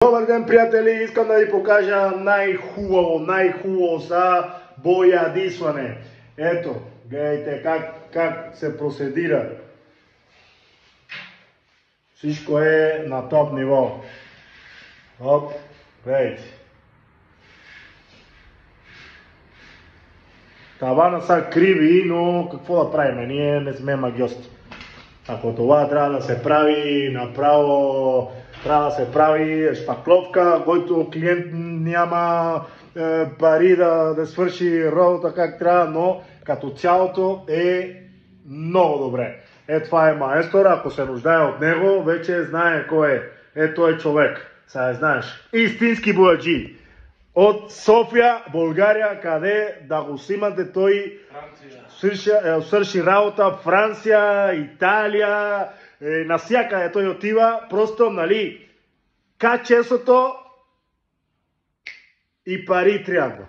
Добър ден, приятели! Искам да ви покажа най-хубаво за боядисване. Ето, гледайте как се процедира. Всичко е на топ ниво. Оп, гледайте. Тавана са криви, но какво да правим? Ние не сме магиости. Ако това трябва да се прави направо, трябва да се прави шпакловка, който клиент няма пари да свърши работа как трябва, но като цялото е много добре. Това е маестор, ако се нуждае от него, вече знае кой е. Той е човек. Сега знаеш. Истински бояджи. От София, България, къде да го снимате, той свърши работа, Франция, Италия, насякъде той отива, просто, нали, качеството и пари трябва.